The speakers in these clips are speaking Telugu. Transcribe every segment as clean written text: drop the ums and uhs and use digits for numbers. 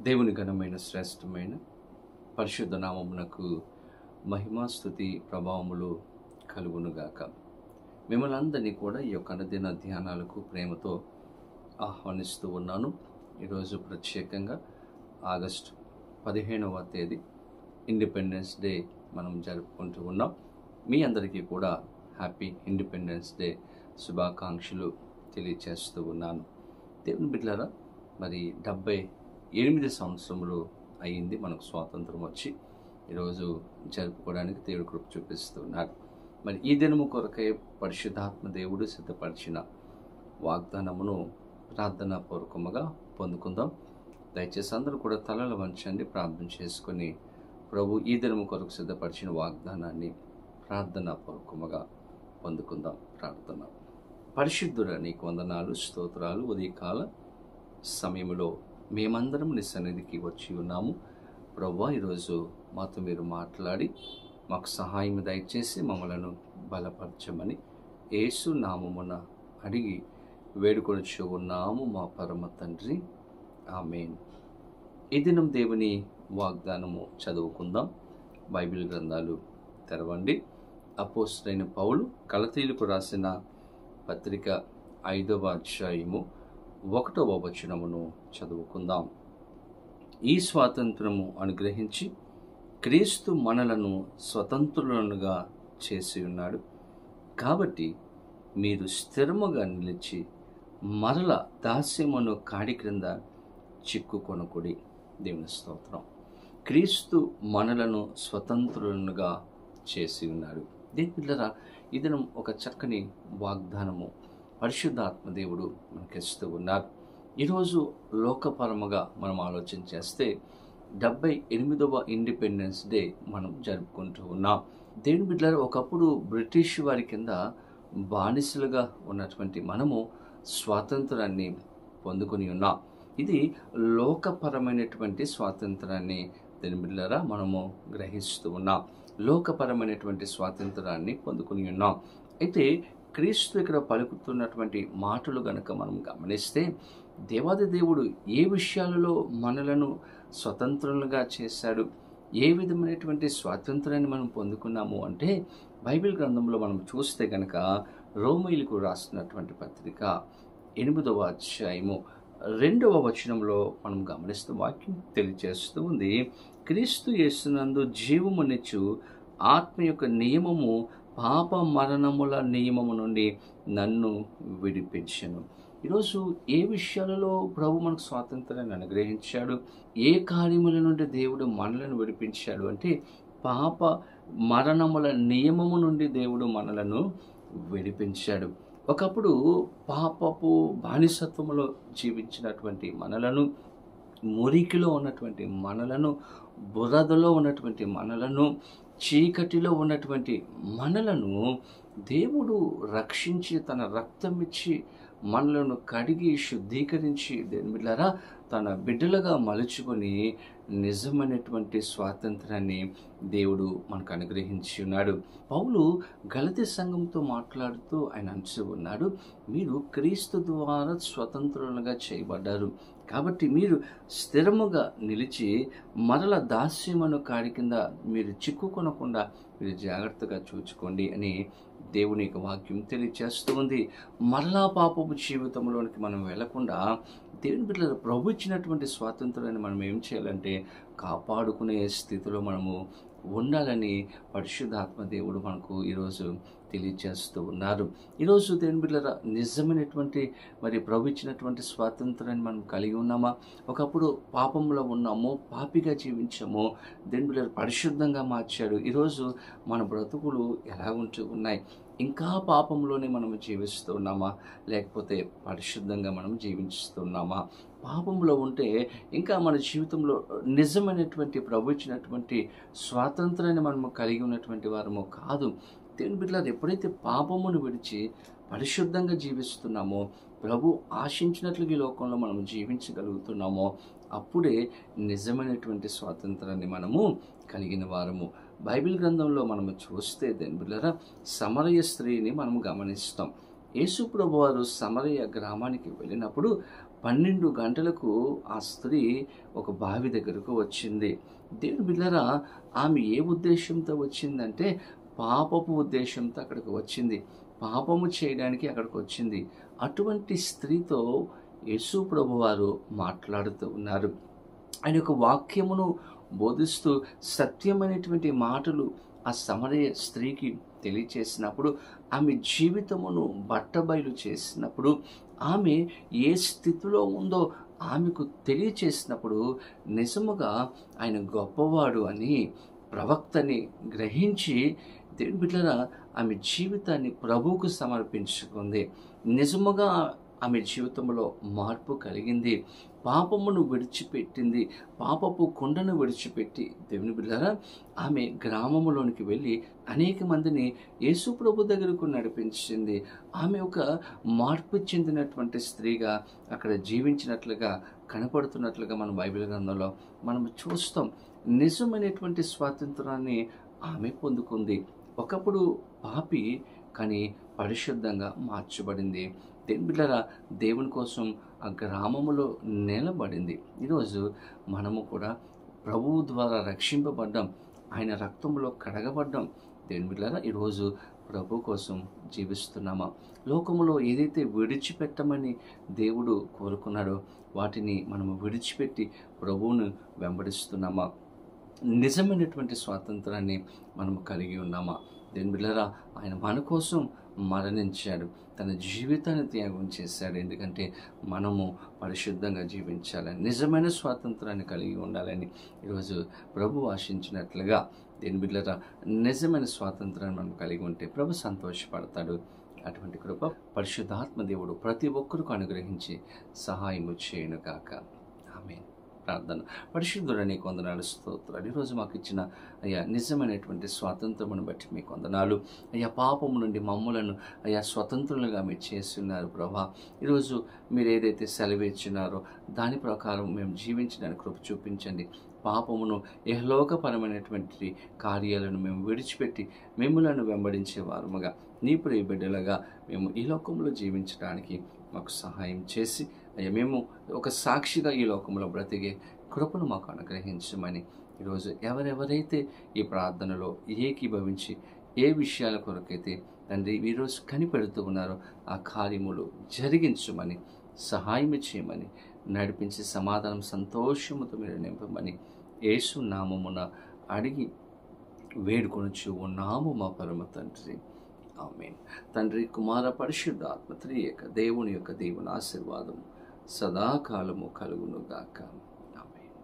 దేవుని ఘనమైన శ్రేష్టమైన పరిశుద్ధ నామమునకు మహిమ స్తుతి ప్రభావములు కలుగునుగాక. మిమ్మల్ని అందరినీ కూడా ఈ యొక్క అనుదిన ధ్యానాలకు ప్రేమతో ఆహ్వానిస్తూ ఉన్నాను. ఈరోజు ప్రత్యేకంగా ఆగస్టు 15వ తేదీ ఇండిపెండెన్స్ డే మనం జరుపుకుంటూ ఉన్నాం. మీ అందరికీ కూడా హ్యాపీ ఇండిపెండెన్స్ డే శుభాకాంక్షలు తెలియచేస్తూ ఉన్నాను. దేవుని బిడ్డలారా, మరి 78 సంవత్సరములు అయ్యింది మనకు స్వాతంత్రం వచ్చి. ఈరోజు జరుపుకోవడానికి దేవుడు కృప చూపిస్తున్నారు. మరి ఈ దినము కొరకై పరిశుద్ధాత్మ దేవుడు సిద్ధపరిచిన వాగ్దానమును ప్రార్థనా పూర్వకముగా పొందుకుందాం. దయచేసి అందరూ కూడా తలలు వంచండి, ప్రార్థన చేసుకొని ప్రభు ఈ దినము కొరకు సిద్ధపరిచిన వాగ్దానాన్ని ప్రార్థనా పూర్వకముగా పొందుకుందాం. ప్రార్థన. పరిశుద్ధుడ, నీకు వందనాలు, స్తోత్రాలు. ఉదయకాల సమయంలో మేమందరం నీ సన్నిధికి వచ్చి ఉన్నాము. ప్రభువా, ఈరోజు మాతో మీరు మాట్లాడి మాకు సహాయం దయచేసి మమ్మలను బలపరచమని యేసు నామమున అడిగి వేడుకొనుచు ఉన్నాము మా పరమ తండ్రి, ఆమేన్. ఈ దినం దేవుని వాగ్దానము చదువుకుందాం. బైబిల్ గ్రంథాలు తెరవండి. అపోస్తలుడైన పౌలు గలతీయులకు రాసిన పత్రిక 5వ అధ్యాయము 1వ వచనమును చదువుకుందాం. ఈ స్వాతంత్రము అనుగ్రహించి క్రీస్తు మనలను స్వతంత్రులుగా చేసి ఉన్నాడు. కాబట్టి మీరు స్థిరముగా నిలిచి మరల దాస్యమును కాడి క్రింద చిక్కుకొనకుడి. దేవుని స్తోత్రం. క్రీస్తు మనలను స్వతంత్రులుగా చేసి ఉన్నాడు. దీని పిల్లరా, ఈ దినం ఒక చక్కని వాగ్దానము పరిశుద్ధాత్మ దేవుడు మనకిస్తూ ఉన్నారు. ఈరోజు లోకపరముగా మనం ఆలోచన చేస్తే 78వ ఇండిపెండెన్స్ డే మనం జరుపుకుంటూ ఉన్నాం. దేవుని బిడ్డలారా, ఒకప్పుడు బ్రిటిష్ వారి కింద బానిసలుగా ఉన్నటువంటి మనము స్వాతంత్రాన్ని పొందుకొని ఉన్నాం. ఇది లోకపరమైనటువంటి స్వాతంత్రాన్ని దేవుని బిడ్డలారా మనము గ్రహిస్తూ ఉన్నాం. లోకపరమైనటువంటి స్వాతంత్రాన్ని పొందుకొని ఉన్నాం. అయితే క్రీస్తు ఇక్కడ పలుకుతున్నటువంటి మాటలు గనక మనం గమనిస్తే, దేవాది దేవుడు ఏ విషయాలలో మనలను స్వతంత్రులుగా చేశాడు, ఏ విధమైనటువంటి స్వాతంత్రాన్ని మనం పొందుకున్నాము అంటే, బైబిల్ గ్రంథంలో మనం చూస్తే గనక రోమీయులకు రాసినటువంటి పత్రిక 8వ అధ్యాయము 2వ వచనంలో మనం గమనిస్తూ వాక్యం తెలియజేస్తూ ఉంది. క్రీస్తు యేసునందు జీవమునిచ్చు ఆత్మ యొక్క నియమము పాప మరణముల నియమము నుండి నన్ను విడిపించెను. ఈరోజు ఏ విషయాలలో ప్రభు మనకు స్వాతంత్రాన్ని అనుగ్రహించాడు, ఏ కార్యముల నుండి దేవుడు మనలను విడిపించాడు అంటే, పాప మరణముల నియమము నుండి దేవుడు మనలను విడిపించాడు. ఒకప్పుడు పాపపు బానిసత్వములో జీవించినటువంటి మనలను, మురికిలో ఉన్నటువంటి మనలను, బురదలో ఉన్నటువంటి మనలను, చీకటిలో ఉన్నటువంటి మనలను దేవుడు రక్షించి తన రక్తం ఇచ్చి మనలను కడిగి శుద్ధీకరించి దేవుని బిడ్డలారా తన బిడ్డలుగా మలుచుకొని నిజమైనటువంటి స్వాతంత్రాన్ని దేవుడు మనకు అనుగ్రహించి ఉన్నాడు. పౌలు గలతీ సంఘంతో మాట్లాడుతూ ఆయన అంటూ ఉన్నాడు, మీరు క్రీస్తు ద్వారా స్వతంత్రులుగా చేయబడ్డారు. కాబట్టి మీరు స్థిరముగా నిలిచి మరల దాస్యమును కాడి కింద మీరు చిక్కుకొనకుండా మీరు జాగ్రత్తగా చూచుకోండి అని దేవుని యొక్క వాక్యం తెలియజేస్తూ ఉంది. మరలా పాపపు జీవితంలోనికి మనం వెళ్లకుండా దేవుని బిడ్డల ప్రభు ఇచ్చినటువంటి స్వాతంత్రాన్ని మనం ఏం చేయాలంటే కాపాడుకునే స్థితిలో మనము ఉండాలని పరిశుద్ధాత్మ దేవుడు మనకు ఈరోజు తెలియజేస్తూ ఉన్నారు. ఈరోజు దేవుని బిడ్డలారా, నిజమైనటువంటి మరి ప్రభు ఇచ్చినటువంటి స్వాతంత్రాన్ని మనం కలిగి ఉన్నామా? ఒకప్పుడు పాపంలో ఉన్నాము, పాపిగా జీవించాము, దేవుని బిడ్డలారా పరిశుద్ధంగా మార్చాడు. ఈరోజు మన బ్రతుకులు ఎలా ఉంటూ ఉన్నాయి? ఇంకా పాపంలోనే మనం జీవిస్తూ ఉన్నామా, లేకపోతే పరిశుద్ధంగా మనం జీవిస్తున్నామా? పాపంలో ఉంటే ఇంకా మన జీవితంలో నిజమైనటువంటి ప్రభు ఇచ్చినటువంటి స్వాతంత్రాన్ని మనము కలిగి ఉన్నటువంటి వారము కాదు. దేవుని బిడ్డలారా, ఎప్పుడైతే పాపమును విడిచి పరిశుద్ధంగా జీవిస్తున్నామో, ప్రభు ఆశించినట్లుగా ఈ లోకంలో మనం జీవించగలుగుతున్నామో, అప్పుడే నిజమైనటువంటి స్వాతంత్రాన్ని మనము కలిగిన వారము. బైబిల్ గ్రంథంలో మనము చూస్తే దేవుని బిడ్డలారా, సమరయ స్త్రీని మనము గమనిస్తాం. యేసు ప్రభువారు సమరయ గ్రామానికి వెళ్ళినప్పుడు 12 గంటలకు ఆ స్త్రీ ఒక బావి దగ్గరకు వచ్చింది. దేవుని బిడ్డలారా, ఆమె ఏ ఉద్దేశంతో వచ్చిందంటే పాపపు ఉద్దేశంతో అక్కడికి వచ్చింది. పాపము చేయడానికి అక్కడికి వచ్చింది. అటువంటి స్త్రీతో యేసు ప్రభువారు మాట్లాడుతూ ఉన్నారు. ఆయన యొక్క వాక్యమును బోధిస్తూ సత్యమైనటువంటి మాటలు ఆ సమరయ స్త్రీకి తెలియచేసినప్పుడు, ఆమె జీవితమును బట్టబయలు చేసినప్పుడు, ఆమె ఏ స్థితిలో ఉందో ఆమెకు తెలియచేసినప్పుడు, నిజముగా ఆయన గొప్పవాడు అని ప్రవక్తని గ్రహించి దేవుని బిడ్డలారా ఆమె జీవితాన్ని ప్రభువుకు సమర్పించుకుంది. నిజముగా ఆమె జీవితంలో మార్పు కలిగింది. పాపమును విడిచిపెట్టింది. పాపపు కొండను విడిచిపెట్టి దేవుని బిడ్డలారా ఆమె గ్రామములోనికి వెళ్ళి అనేక మందిని యేసు ప్రభు దగ్గరకు నడిపించింది. ఆమె ఒక మార్పు చెందినటువంటి స్త్రీగా అక్కడ జీవించినట్లుగా కనపడుతున్నట్లుగా మన బైబిల్ గ్రంథంలో మనం చూస్తాం. నిజమైనటువంటి స్వాతంత్రాన్ని ఆమె పొందుకుంది. ఒకప్పుడు పాపి, కానీ పరిశుద్ధంగా మార్చబడింది. దేవుని బిడ్డలారా దేవుని కోసం ఆ గ్రామములో నిలబడింది. ఈరోజు మనము కూడా ప్రభువు ద్వారా రక్షింపబడ్డాం. ఆయన రక్తంలో కడగబడ్డాం. దేవుని బిడ్డలారా ఈరోజు ప్రభు కోసం జీవిస్తున్నామా? లోకములో ఏదైతే విడిచిపెట్టమని దేవుడు కోరుకున్నాడో వాటిని మనము విడిచిపెట్టి ప్రభువును వెంబడిస్తున్నామా? నిజమైనటువంటి స్వాతంత్రాన్ని మనము కలిగి ఉన్నామా? దేవుని బిడ్డలారా ఆయన మన కోసం మరణించాడు. తన జీవితాన్ని త్యాగం చేశాడు. ఎందుకంటే మనము పరిశుద్ధంగా జీవించాలని, నిజమైన స్వాతంత్రాన్ని కలిగి ఉండాలని ఈరోజు ప్రభు ఆశించినట్లుగా దేవుని బిడ్డలారా నిజమైన స్వాతంత్రాన్ని మనం కలిగి ఉంటే ప్రభు సంతోషపడతాడు. అటువంటి కృప పరిశుద్ధాత్మ దేవుడు ప్రతి ఒక్కరికి అనుగ్రహించి సహాయము చేయను గాక. ఆమేన్. ప్రార్థన. పరిశుద్ధుడా నీకు వందనాలు, స్తోత్రాలు. ఈరోజు మాకు ఇచ్చిన అయ్యా నిజమైనటువంటి స్వాతంత్రమును బట్టి మీకు వందనాలు. అయ్యా పాపము నుండి మమ్ములను అయ్యా స్వతంత్రులుగా మీరు చేస్తున్నారు ప్రభా. ఈరోజు మీరు ఏదైతే సెలవిచ్చినారో దాని ప్రకారం మేము జీవించడానికి కృప చూపించండి. పాపమును ఇహలోకపరమైనటువంటి కార్యాలను మేము విడిచిపెట్టి మిమ్ములను వెంబడించే వారముగా నీ ప్రియ బిడ్డలుగా మేము ఈ లోకంలో జీవించడానికి మాకు సహాయం చేసి అయ్యా మేము ఒక సాక్షిగా ఈ లోకంలో బ్రతికే కృపను మాకు అనుగ్రహించమని ఈరోజు ఎవరెవరైతే ఈ ప్రార్థనలో ఏకీభవించి ఏ విషయాల కొరకైతే తండ్రి ఈరోజు కనిపెడుతూ ఉన్నారో ఆ కార్యములు జరిగించమని సహాయం చేయమని నడిపించి సమాధానం సంతోషముతో మీరు నింపమని యేసు నామమున అడిగి వేడుకొనుచు ఉన్నాము మా పరమ తండ్రి. ఆమేన్. తండ్రి, కుమార, పరిశుద్ధ ఆత్మ త్రియేక దేవుని యొక్క దేవుని ఆశీర్వాదము సదాకాలము కలుగును గాక. ఆమేన్.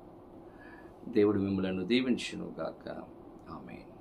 దేవుడు మిమ్మలను దీవించును గాక. ఆమేన్.